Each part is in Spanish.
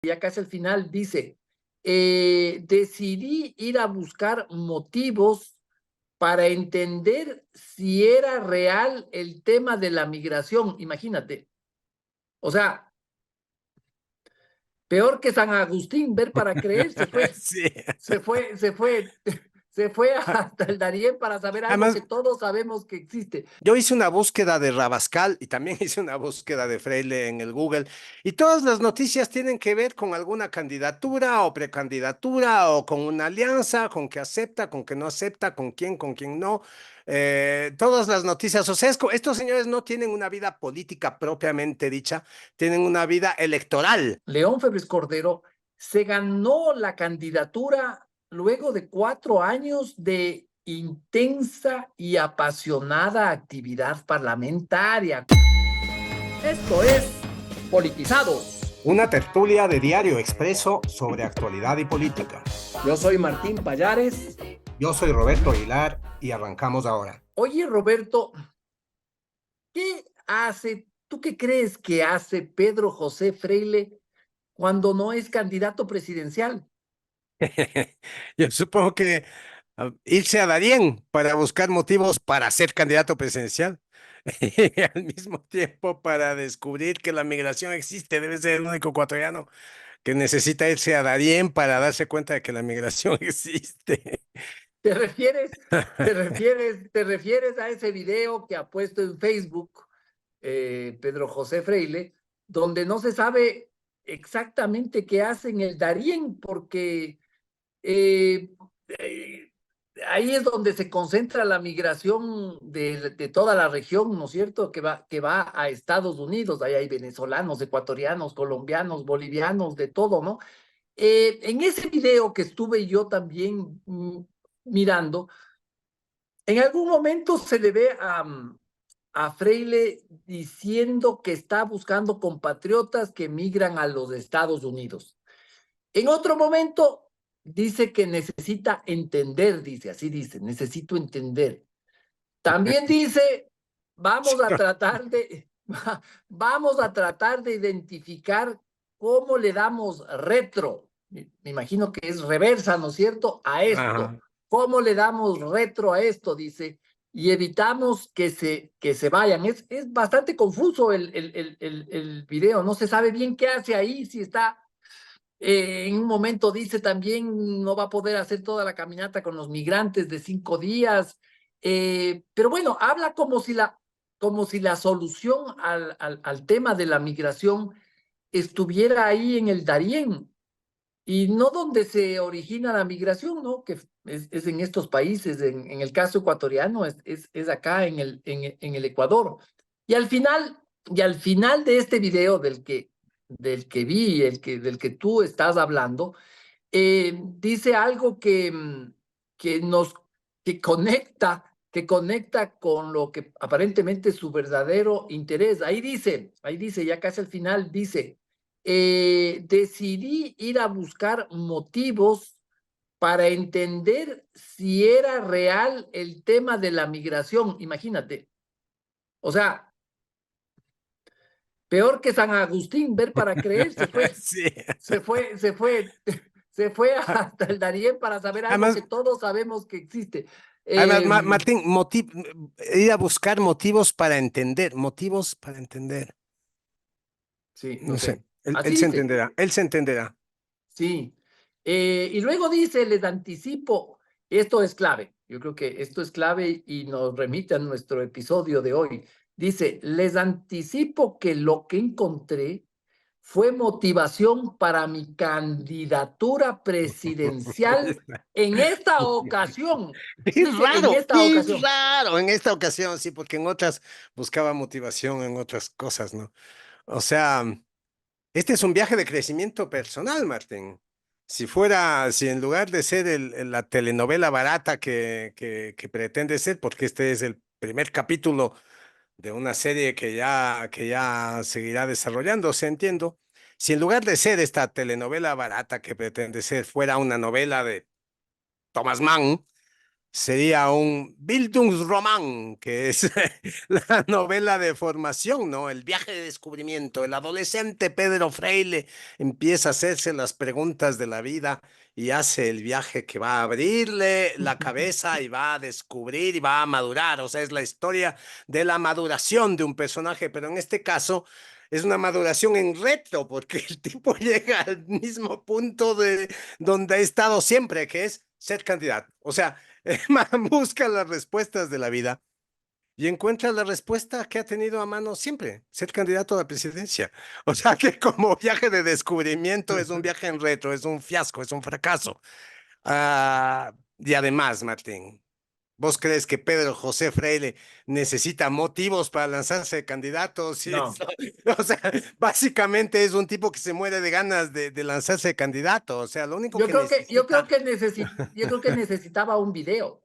ya casi al final, dice, decidí ir a buscar motivos para entender si era real el tema de la migración. Imagínate. O sea, peor que San Agustín, ver para creer, Sí. se fue, se fue, se fue hasta el Darién para saber algo Además, que todos sabemos que existe. yo hice una búsqueda de Rabascal y también hice una búsqueda de Freile en el Google y todas las noticias tienen que ver con alguna candidatura o precandidatura o con una alianza, con que acepta, con que no acepta, con quién no. Todas las noticias, o sea, estos señores no tienen una vida política propiamente dicha, tienen una vida electoral. León Febres Cordero se ganó la candidatura luego de 4 años de intensa y apasionada actividad parlamentaria. Esto es Politizados. Una tertulia de Diario Expreso sobre actualidad y política. Yo soy Martín Payares. Yo soy Roberto Aguilar y arrancamos ahora. Oye, Roberto, ¿qué hace, tú qué crees que hace Pedro José Freile cuando no es candidato presidencial? Yo supongo que irse a Darién para buscar motivos para ser candidato presidencial y al mismo tiempo para descubrir que la migración existe. Debe ser el único ecuatoriano que necesita irse a Darién para darse cuenta de que la migración existe. ¿Te refieres, te refieres a ese video que ha puesto en Facebook Pedro José Freile, donde no se sabe exactamente qué hace en el Darién, porque eh, eh, ahí es donde se concentra la migración de toda la región, ¿no es cierto? Que va a Estados Unidos, ahí hay venezolanos, ecuatorianos, colombianos, bolivianos, de todo, ¿no? En ese video que estuve yo también mirando, en algún momento se le ve a Freile diciendo que está buscando compatriotas que migran a los Estados Unidos. En otro momento dice que necesita entender, dice, así dice, necesito entender. También dice, vamos a tratar de, vamos a tratar de identificar cómo le damos retro. Me imagino que es reversa, ¿no es cierto? A esto. Ajá. ¿Cómo le damos retro a esto? Dice, y evitamos que se vayan. Es bastante confuso el video, no se sabe bien qué hace ahí, si está en un momento dice también no va a poder hacer toda la caminata con los migrantes de 5 días, pero bueno, habla como si la solución al tema de la migración estuviera ahí en el Darién y no donde se origina la migración, ¿no? Que es en estos países, en el caso ecuatoriano, es acá en el Ecuador. Y al final, y al final de este video del que vi, del que tú estás hablando, dice algo que nos, que conecta con lo que aparentemente es su verdadero interés. Ahí dice, ya casi al final, dice, decidí ir a buscar motivos para entender si era real el tema de la migración. Imagínate. O sea, peor que San Agustín, ver para creer, se fue, Sí. se fue, se fue, se fue hasta el Darién para saber algo Además, que todos sabemos que existe. además, Eh, Martín, ir a buscar motivos para entender. sí, no No sé, sé. él Así se dice, entenderá, él se entenderá. sí. Y luego dice, les anticipo, esto es clave, yo creo que esto es clave y nos remite a nuestro episodio de hoy. Dice, les anticipo que lo que encontré fue motivación para mi candidatura presidencial en esta ocasión. Dice, en esta Es ocasión. raro en esta ocasión, sí, porque en otras buscaba motivación en otras cosas, ¿no? O sea, este es un viaje de crecimiento personal, Martín. Si en lugar de ser la telenovela barata que pretende ser, porque este es el primer capítulo de una serie que ya seguirá desarrollándose, entiendo. Si en lugar de ser esta telenovela barata que pretende ser, fuera una novela de Thomas Mann, sería un Bildungsroman, que es la novela de formación, ¿no? El viaje de descubrimiento. El adolescente Pedro Freile empieza a hacerse las preguntas de la vida y hace el viaje que va a abrirle la cabeza y va a descubrir y va a madurar. O sea, es la historia de la maduración de un personaje, pero en este caso es una maduración en retro, porque el tipo llega al mismo punto de donde ha estado siempre, que es ser candidato. O sea, busca las respuestas de la vida y encuentra la respuesta que ha tenido a mano siempre, ser candidato a la presidencia. O sea que como viaje de descubrimiento es un viaje en retro, es un fiasco, es un fracaso. Y además, Martín, ¿vos crees que Pedro José Freire necesita motivos para lanzarse de candidato? Sí, No, o sea, básicamente es un tipo que se muere de ganas de lanzarse de candidato. O sea, lo único que necesita. yo creo que necesitaba un video.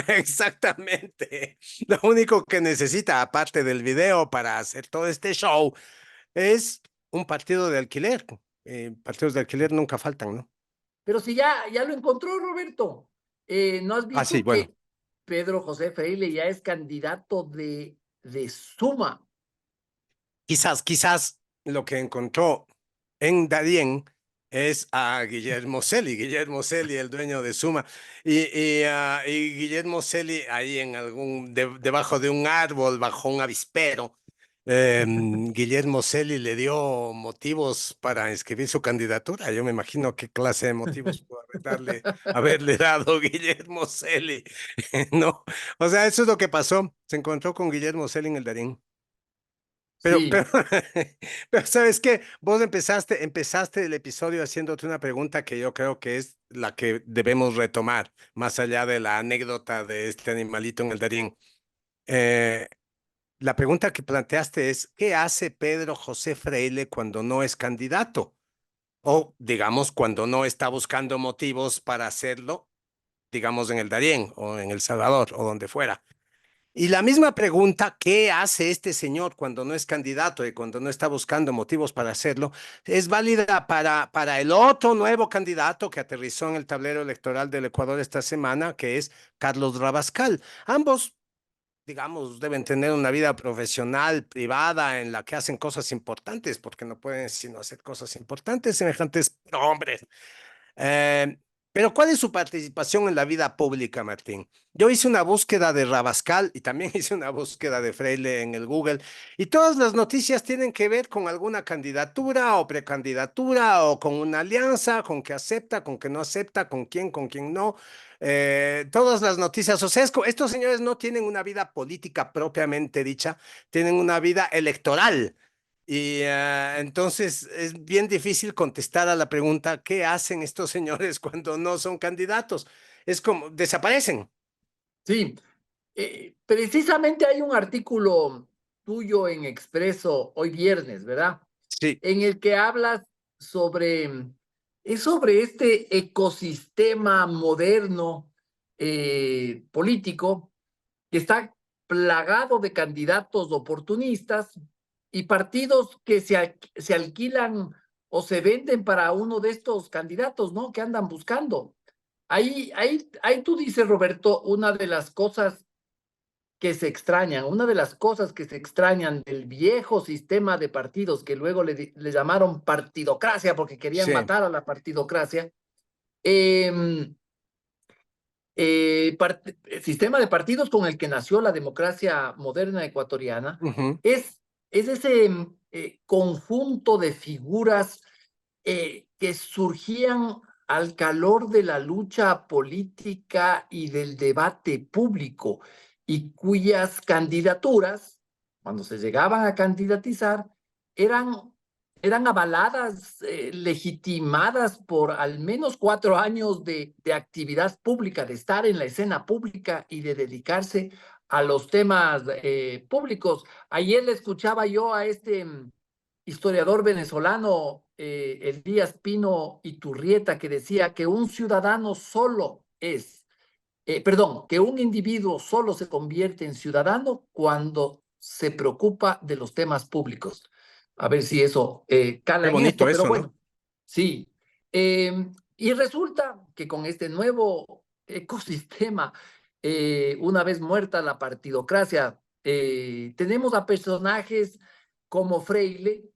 Exactamente. Lo único que necesita, aparte del video para hacer todo este show, es un partido de alquiler. Partidos de alquiler nunca faltan, ¿no? Pero si ya lo encontró, Roberto. ¿No has Ah, sí, visto bueno. que Pedro José Freire ya es candidato de Suma? Quizás lo que encontró en Darién es a Guillermo Celi, el dueño de Suma, y Guillermo Celi ahí en debajo de un árbol, bajo un avispero. Guillermo Celi le dio motivos para inscribir su candidatura. Yo me imagino qué clase de motivos pudo haberle dado Guillermo Celi, ¿no? O sea, eso es lo que pasó. Se encontró con Guillermo Celi en el Darién. Pero, pero, Sí, pero ¿sabes qué? Vos empezaste el episodio haciéndote una pregunta que yo creo que es la que debemos retomar, más allá de la anécdota de este animalito en el Darién. Eh, la pregunta que planteaste es, ¿qué hace Pedro José Freile cuando no es candidato? O, digamos, cuando no está buscando motivos para hacerlo, digamos, en el Darién o en El Salvador o donde fuera. Y la misma pregunta, ¿qué hace este señor cuando no es candidato y cuando no está buscando motivos para hacerlo? Es válida para el otro nuevo candidato que aterrizó en el tablero electoral del Ecuador esta semana, que es Carlos Rabascal. Ambos, digamos, deben tener una vida profesional, privada, en la que hacen cosas importantes, porque no pueden sino hacer cosas importantes, semejantes hombres. Eh, pero ¿cuál es su participación en la vida pública, Martín? Yo hice una búsqueda de Rabascal y también hice una búsqueda de Freile en el Google y todas las noticias tienen que ver con alguna candidatura o precandidatura o con una alianza, con que acepta, con que no acepta, con quién no. Todas las noticias, o sea, estos señores no tienen una vida política propiamente dicha, tienen una vida electoral. Y entonces es bien difícil contestar a la pregunta, ¿qué hacen estos señores cuando no son candidatos? Es como, desaparecen. sí. Precisamente hay un artículo tuyo en Expreso hoy viernes, ¿verdad? Sí. En el que hablas sobre, es sobre este ecosistema moderno político que está plagado de candidatos oportunistas y partidos que se alquilan o se venden para uno de estos candidatos, ¿no? Que andan buscando. Ahí tú dices, Roberto, una de las cosas que se extrañan, una de las cosas que se extrañan del viejo sistema de partidos que luego le llamaron partidocracia porque querían Sí. matar a la partidocracia, eh, sistema de partidos con el que nació la democracia moderna ecuatoriana, Ujú. es ese conjunto de figuras que surgían al calor de la lucha política y del debate público y cuyas candidaturas, cuando se llegaban a candidatizar, eran, eran avaladas, legitimadas por al menos 4 años de actividad pública, de estar en la escena pública y de dedicarse a los temas públicos. Ayer le escuchaba yo a este historiador venezolano Elías Pino Iturrieta que decía que un ciudadano solo perdón, que un individuo solo se convierte en ciudadano cuando se preocupa de los temas públicos. A ver si eso Qué cala en bonito esto, pero eso, ¿no? bueno, sí. Y resulta que con este nuevo ecosistema una vez muerta la partidocracia. Tenemos a personajes como Freile,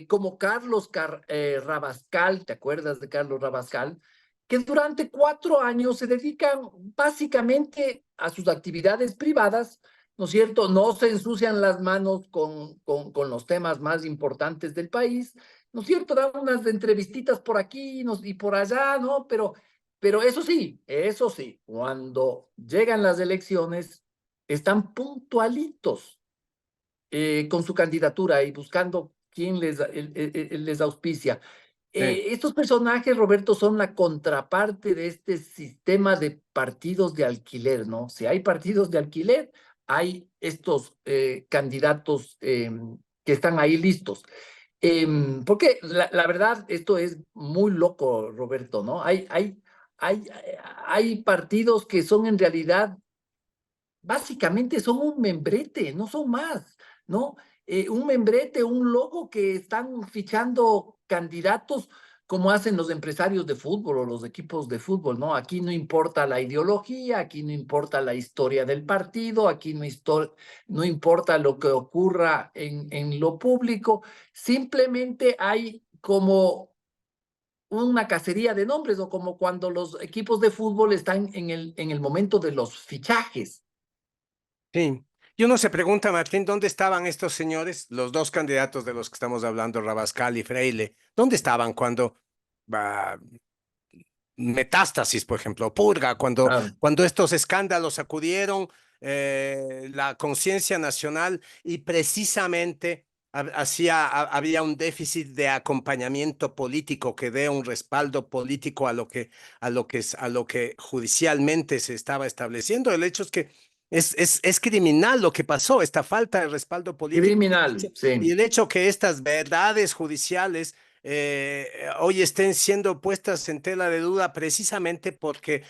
como Carlos Rabascal, ¿te acuerdas de Carlos Rabascal? Que durante 4 años se dedican básicamente a sus actividades privadas, ¿no es cierto? No se ensucian las manos con los temas más importantes del país, ¿no es cierto? Dan unas entrevistitas por aquí y por allá, ¿no? Pero eso sí, cuando llegan las elecciones, están puntualitos con su candidatura y buscando quién les auspicia. Sí, Estos personajes, Roberto, son la contraparte de este sistema de partidos de alquiler, ¿no? Si hay partidos de alquiler, hay estos candidatos que están ahí listos. Porque la verdad, esto es muy loco, Roberto, ¿no? Hay, hay partidos que son en realidad básicamente son un membrete, no son más, ¿no? Un membrete, un logo que están fichando candidatos como hacen los empresarios de fútbol o los equipos de fútbol, ¿no? Aquí no importa la ideología, aquí no importa la historia del partido, aquí no importa lo que ocurra en lo público, simplemente hay como una cacería de nombres o como cuando los equipos de fútbol están en el momento de los fichajes. sí. Y uno se pregunta, Martín, ¿dónde estaban estos señores, los dos candidatos de los que estamos hablando, Rabascal y Freile? ¿Dónde estaban cuando ah, Metástasis, por ejemplo, Purga, Claro. cuando estos escándalos sacudieron la conciencia nacional y precisamente había un déficit de acompañamiento político que dé un respaldo político a lo que judicialmente se estaba estableciendo? El hecho es que es criminal lo que pasó, esta falta de respaldo político Criminal, y sí. el hecho que estas verdades judiciales hoy estén siendo puestas en tela de duda precisamente porque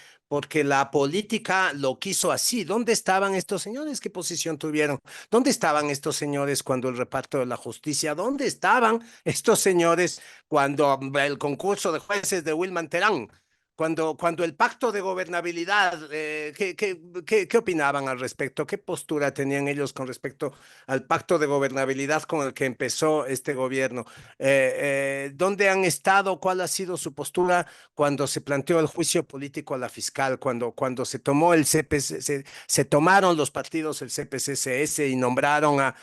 la política lo quiso así. ¿Dónde estaban estos señores? ¿Qué posición tuvieron? ¿Dónde estaban estos señores cuando el reparto de la justicia? ¿Dónde estaban estos señores cuando el concurso de jueces de Wilman Terán? Cuando el pacto de gobernabilidad, ¿qué opinaban al respecto? ¿Qué postura tenían ellos con respecto al pacto de gobernabilidad con el que empezó este gobierno? ¿Dónde han estado? ¿Cuál ha sido su postura cuando se planteó el juicio político a la fiscal? Cuando se tomó el CPC, se tomaron los partidos el CPCCS y nombraron a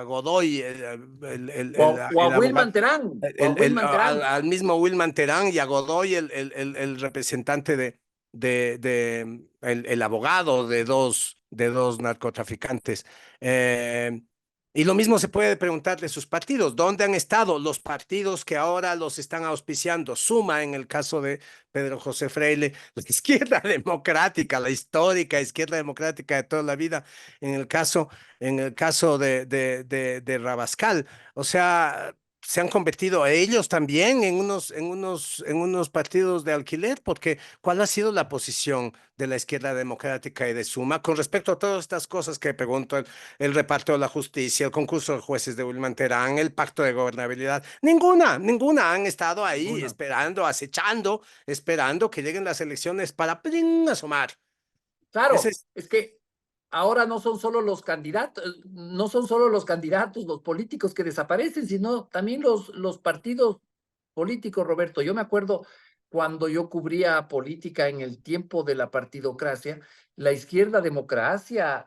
Godoy, O a el abogado, Wilman Terán, o a Wilman Terán. al mismo Wilman Terán y a Godoy, el representante el abogado de dos narcotraficantes. Eh, y lo mismo se puede preguntar de sus partidos. ¿Dónde han estado los partidos que ahora los están auspiciando? Suma en el caso de Pedro José Freile, la izquierda democrática, la histórica izquierda democrática de toda la vida, en el caso de Rabascal. O sea, se han convertido ellos también en unos partidos de alquiler, porque ¿cuál ha sido la posición de la izquierda democrática y de Suma con respecto a todas estas cosas que pregunto, el reparto de la justicia, el concurso de jueces de Wilman Terán, el pacto de gobernabilidad? Ninguna han estado ahí Una. esperando, acechando, esperando que lleguen las elecciones para ¡pling! Asomar. Ese Claro, es, es que ahora no son solo los candidatos, no son solo los candidatos, los políticos que desaparecen, sino también los partidos políticos, Roberto. Yo me acuerdo cuando yo cubría política en el tiempo de la partidocracia, la izquierda democrática,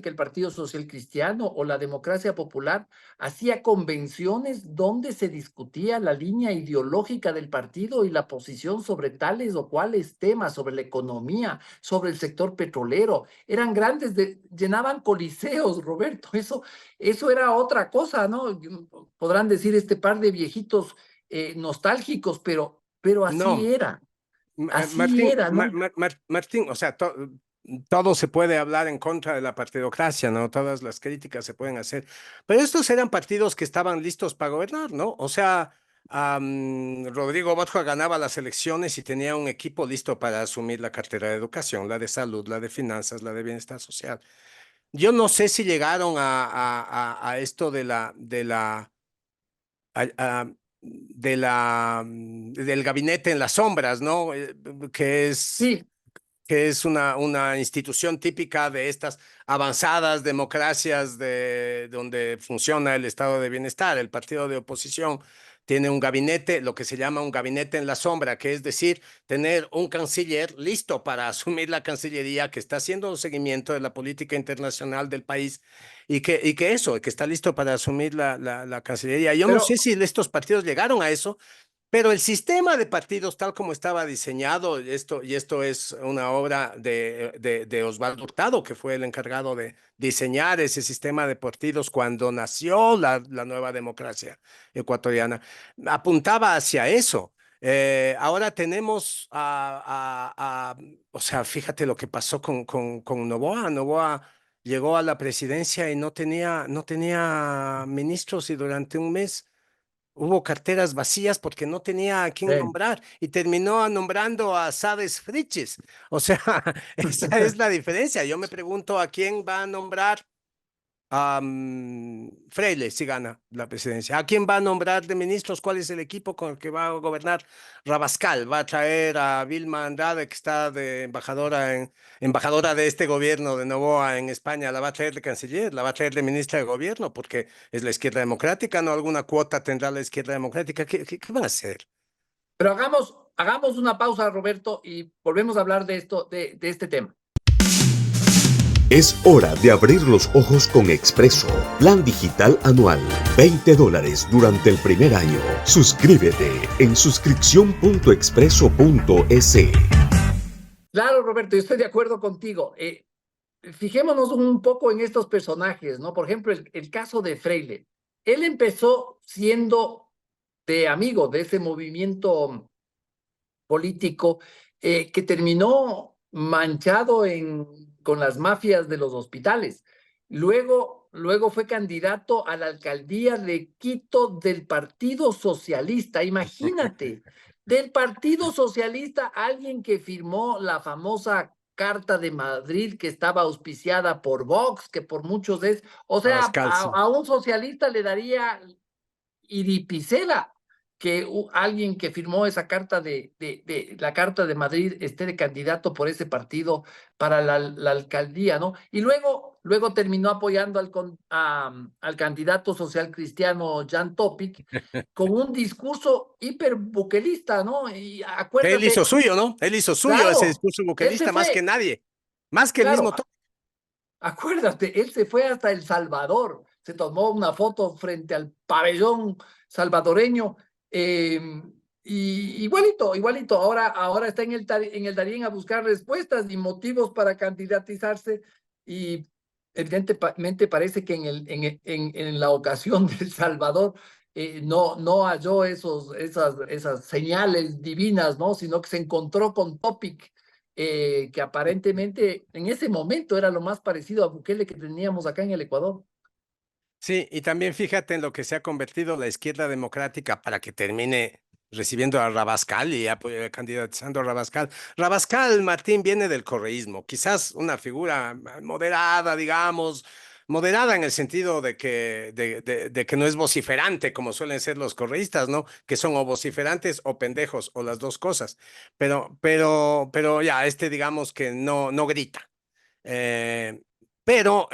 el Partido Social Cristiano o la democracia popular hacía convenciones donde se discutía la línea ideológica del partido y la posición sobre tales o cuales temas, sobre la economía, sobre el sector petrolero. Eran grandes, llenaban coliseos, Roberto. Eso era otra cosa, ¿no? Podrán decir este par de viejitos nostálgicos, pero no, así Martín, era, ¿no? Martín, o sea, todo se puede hablar en contra de la partidocracia, ¿no? Todas las críticas se pueden hacer, pero estos eran partidos que estaban listos para gobernar, ¿no? O sea, Rodrigo Borja ganaba las elecciones y tenía un equipo listo para asumir la cartera de educación, la de salud, la de finanzas, la de bienestar social. Yo no sé si llegaron a esto a- a- del gabinete en las sombras, ¿no? Que es Sí, que es una institución típica de estas avanzadas democracias donde funciona el estado de bienestar. El partido de oposición tiene un gabinete, lo que se llama un gabinete en la sombra, que es decir, tener un canciller listo para asumir la cancillería, que está haciendo un seguimiento de la política internacional del país que está listo para asumir la cancillería. Yo no sé Pero, si estos partidos llegaron a eso, pero el sistema de partidos, tal como estaba diseñado, y esto es una obra de Osvaldo Hurtado, que fue el encargado de diseñar ese sistema de partidos cuando nació la nueva democracia ecuatoriana, apuntaba hacia eso. Ahora tenemos o sea, fíjate lo que pasó con Noboa. Noboa llegó a la presidencia y no tenía ministros y durante un mes hubo carteras vacías porque no tenía a quién sí. nombrar y terminó nombrando a Sades Friches. O sea, esa es la diferencia. Yo me pregunto a quién va a nombrar a Freile si gana la presidencia. ¿A quién va a nombrar de ministros? ¿Cuál es el equipo con el que va a gobernar Rabascal? ¿Va a traer a Vilma Andrade, que está de embajadora de este gobierno de Novoa en España? ¿La va a traer de canciller? ¿La va a traer de ministra de gobierno? Porque es la izquierda democrática, ¿no? ¿Alguna cuota tendrá la izquierda democrática? ¿Qué van a hacer? Pero hagamos una pausa, Roberto, y volvemos a hablar de esto, de este tema. Es hora de abrir los ojos con Expreso. Plan digital anual. $20 durante el primer año. Suscríbete en suscripción.expreso.es. Claro, Roberto, yo estoy de acuerdo contigo. Fijémonos un poco en estos personajes, ¿no? Por ejemplo, el caso de Freile. Él empezó siendo de amigo de ese movimiento político que terminó manchado con las mafias de los hospitales. Luego fue candidato a la alcaldía de Quito del Partido Socialista. Imagínate, del Partido Socialista, alguien que firmó la famosa Carta de Madrid que estaba auspiciada por Vox, que por muchos es, o sea, Abascal, sí. a un socialista le daría iripicela que alguien que firmó esa carta de la Carta de Madrid esté de candidato por ese partido para la alcaldía, ¿no? Y luego terminó apoyando al candidato social cristiano Jan Topic con un discurso hiperbuquelista, ¿no? Y Él hizo acuérdate, suyo, ¿no? Él hizo suyo ese claro, discurso él se buquelista más que fue, nadie, más que el claro, mismo. acuérdate, él se fue hasta El Salvador, se tomó una foto frente al pabellón salvadoreño, eh, y igualito, ahora está en el Darién a buscar respuestas y motivos para candidatizarse y evidentemente parece que en la ocasión de El Salvador no halló esas señales divinas, ¿no? Sino que se encontró con Topic, que aparentemente en ese momento era lo más parecido a Bukele que teníamos acá en el Ecuador. Sí, y también fíjate en lo que se ha convertido la izquierda democrática para que termine recibiendo a Rabascal y candidatizando a Rabascal. Rabascal, Martín, viene del correísmo, quizás una figura moderada, digamos, moderada en el sentido de que no es vociferante como suelen ser los correístas, ¿no? Que son o vociferantes o pendejos o las dos cosas. Pero ya, digamos que no grita. Eh, pero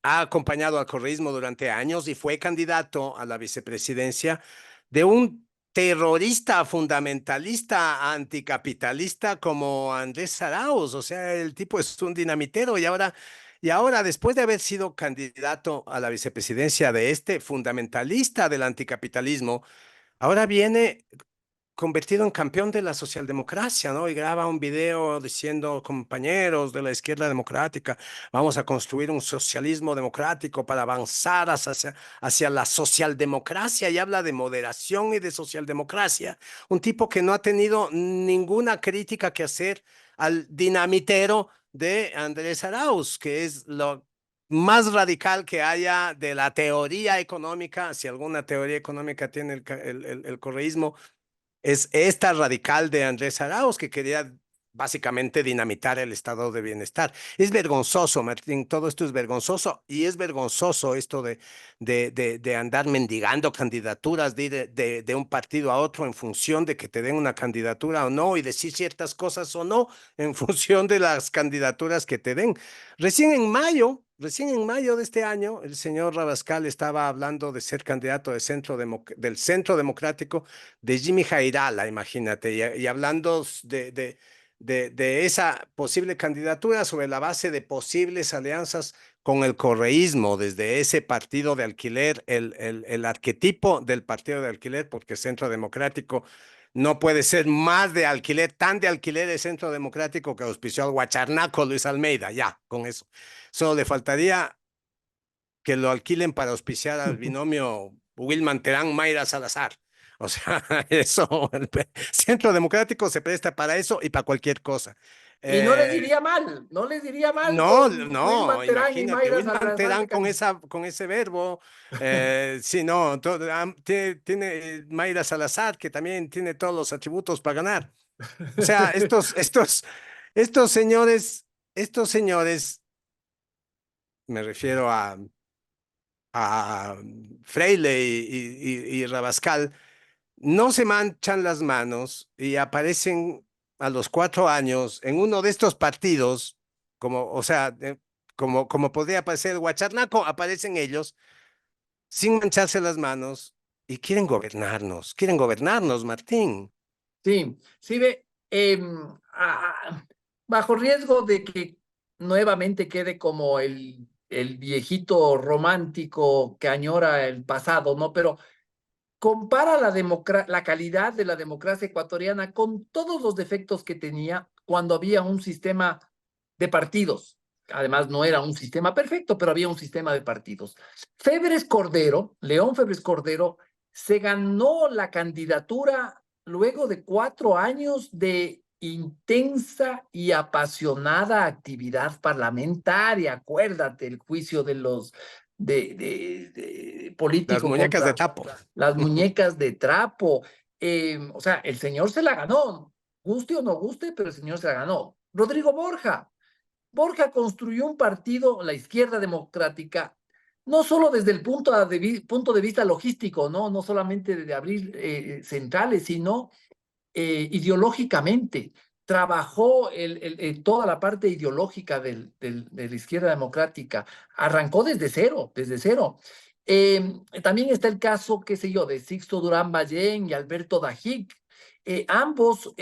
ha acompañado al correísmo durante años y fue candidato a la vicepresidencia de un terrorista fundamentalista anticapitalista como Andrés Arauz. O sea, el tipo es un dinamitero y ahora, después de haber sido candidato a la vicepresidencia de este fundamentalista del anticapitalismo, ahora viene convertido en campeón de la socialdemocracia, ¿no? Y graba un video diciendo, compañeros de la izquierda democrática, vamos a construir un socialismo democrático para avanzar hacia la socialdemocracia, y habla de moderación y de socialdemocracia. Un tipo que no ha tenido ninguna crítica que hacer al dinamitero de Andrés Arauz, que es lo más radical que haya de la teoría económica. Si alguna teoría económica tiene el correísmo, es esta radical de Andrés Arauz, que quería básicamente dinamitar el estado de bienestar. Es vergonzoso, Martín, todo esto es vergonzoso y es vergonzoso esto de andar mendigando candidaturas, de ir de un partido a otro en función de que te den una candidatura o no y decir ciertas cosas o no en función de las candidaturas que te den. Recién en mayo de este año, el señor Rabascal estaba hablando de ser candidato del Centro Democrático de Jimmy Jairala, imagínate, y hablando de esa posible candidatura sobre la base de posibles alianzas con el correísmo, desde ese partido de alquiler, el arquetipo del partido de alquiler, porque Centro Democrático no puede ser más de alquiler, tan de alquiler el Centro Democrático que auspició al guacharnaco Luis Almeida, ya, con eso. Solo le faltaría que lo alquilen para auspiciar al binomio Wilman Terán, Mayra Salazar. O sea, eso, el Centro Democrático se presta para eso y para cualquier cosa. Y no les diría mal, no les diría mal No, con no, Wilman Terán y imagínate, Mayra Wilman Salazar Terán de Can- con ese verbo, sí, no, tiene Mayra Salazar, que también tiene todos los atributos para ganar. O sea, estos señores, me refiero a Freile y Rabascal, no se manchan las manos y aparecen a los 4 años en uno de estos partidos, como, o sea, como podría aparecer Guacharnaco, aparecen ellos sin mancharse las manos y quieren gobernarnos, Martín. Sí, sí ve, bajo riesgo de que nuevamente quede como el viejito romántico que añora el pasado, ¿no? Pero compara la calidad de la democracia ecuatoriana con todos los defectos que tenía cuando había un sistema de partidos. Además, no era un sistema perfecto, pero había un sistema de partidos. León Febres Cordero, se ganó la candidatura luego de 4 años de intensa y apasionada actividad parlamentaria. Acuérdate el juicio de los de Las político muñecas de contra tapo. las muñecas de trapo. O sea, el señor se la ganó, guste o no guste, pero el señor se la ganó. Rodrigo Borja construyó un partido, la izquierda democrática, no solo desde el punto de vista logístico, no solamente de abrir centrales, sino ideológicamente. Trabajó toda la parte ideológica de la izquierda democrática. Arrancó desde cero, desde cero. También está el caso, qué sé yo, de Sixto Durán Ballén y Alberto Dajic. Ambos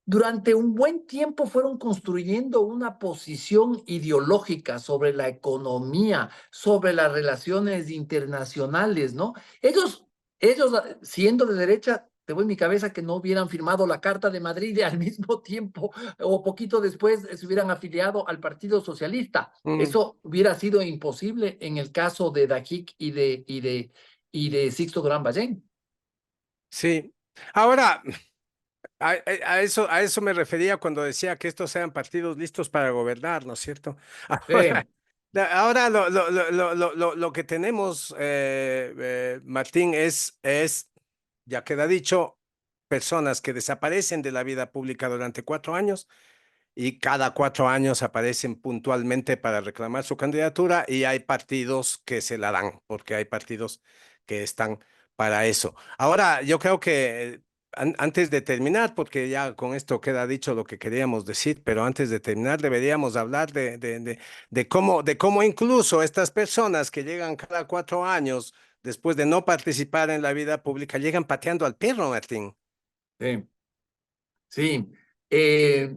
durante un buen tiempo fueron construyendo una posición ideológica sobre la economía, sobre las relaciones internacionales, ¿no? Ellos siendo de derecha, te voy en mi cabeza que no hubieran firmado la Carta de Madrid y al mismo tiempo o poquito después se hubieran afiliado al Partido Socialista. Mm, Eso hubiera sido imposible en el caso de Dajic y de Sixto Durán Ballén. sí. Ahora, a eso me refería cuando decía que estos sean partidos listos para gobernar, ¿no es cierto? Ahora, ahora lo que tenemos, Martín, ya queda dicho, personas que desaparecen de la vida pública durante 4 años y cada 4 años aparecen puntualmente para reclamar su candidatura y hay partidos que se la dan, porque hay partidos que están para eso. Ahora, yo creo que antes de terminar, porque ya con esto queda dicho lo que queríamos decir, pero antes de terminar deberíamos hablar de cómo incluso estas personas que llegan cada 4 años después de no participar en la vida pública, llegan pateando al perro, Martín. Sí, sí. Eh,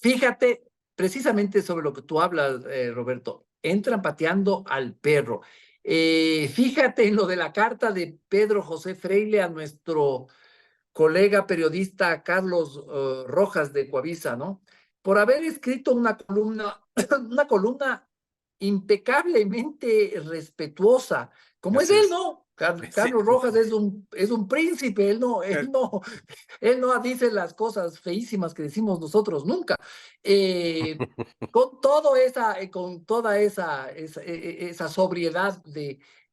Fíjate precisamente sobre lo que tú hablas, Roberto. Entran pateando al perro. Fíjate en lo de la carta de Pedro José Freile a nuestro colega periodista Carlos Rojas de Coavisa, ¿no? Por haber escrito una columna, una columna impecablemente respetuosa, como es Así él, es. ¿no? Sí. Carlos Rojas es un príncipe, Eh, él no dice las cosas feísimas que decimos nosotros nunca. Eh, con toda esa sobriedad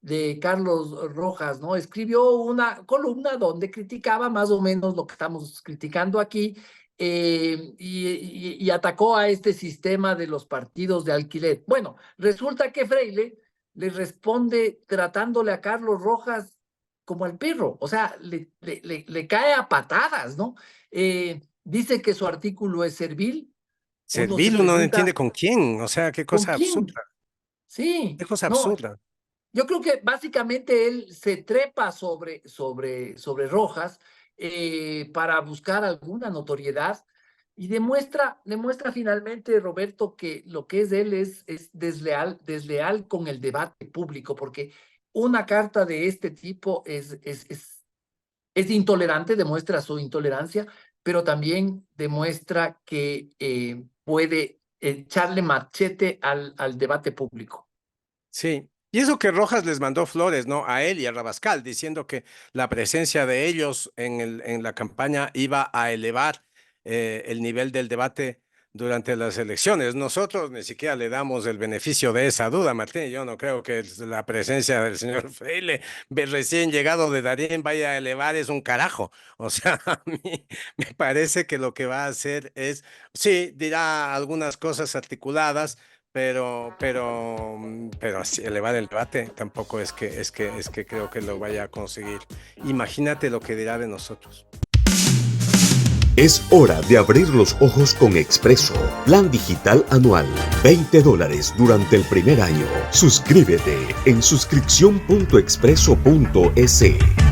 de Carlos Rojas, ¿no? Escribió una columna donde criticaba más o menos lo que estamos criticando aquí, y atacó a este sistema de los partidos de alquiler. Bueno, resulta que Freile le responde tratándole a Carlos Rojas como al perro, o sea, le cae a patadas, ¿no? Dice que su artículo es servil. Uno se Servil, uno no entiende pregunta, con quién, o sea, qué ¿con cosa quién? absurda, Sí, qué cosa no, absurda. yo creo que básicamente él se trepa sobre Rojas, para buscar alguna notoriedad, y demuestra finalmente, Roberto, que lo que es él es desleal con el debate público, porque una carta de este tipo es intolerante, demuestra su intolerancia, pero también demuestra que puede echarle machete al debate público. Sí, y eso que Rojas les mandó flores, ¿no? A él y a Rabascal, diciendo que la presencia de ellos en la campaña iba a elevar el nivel del debate durante las elecciones. Nosotros ni siquiera le damos el beneficio de esa duda, Martín. Yo no creo que la presencia del señor Freile, recién llegado de Darién, vaya a elevar es un carajo. O sea, a mí me parece que lo que va a hacer es, sí, dirá algunas cosas articuladas, pero así elevar el debate tampoco es que creo que lo vaya a conseguir. Imagínate lo que dirá de nosotros. Es hora de abrir los ojos con Expreso. Plan digital anual. $20 durante el primer año. Suscríbete en suscripción.expreso.es.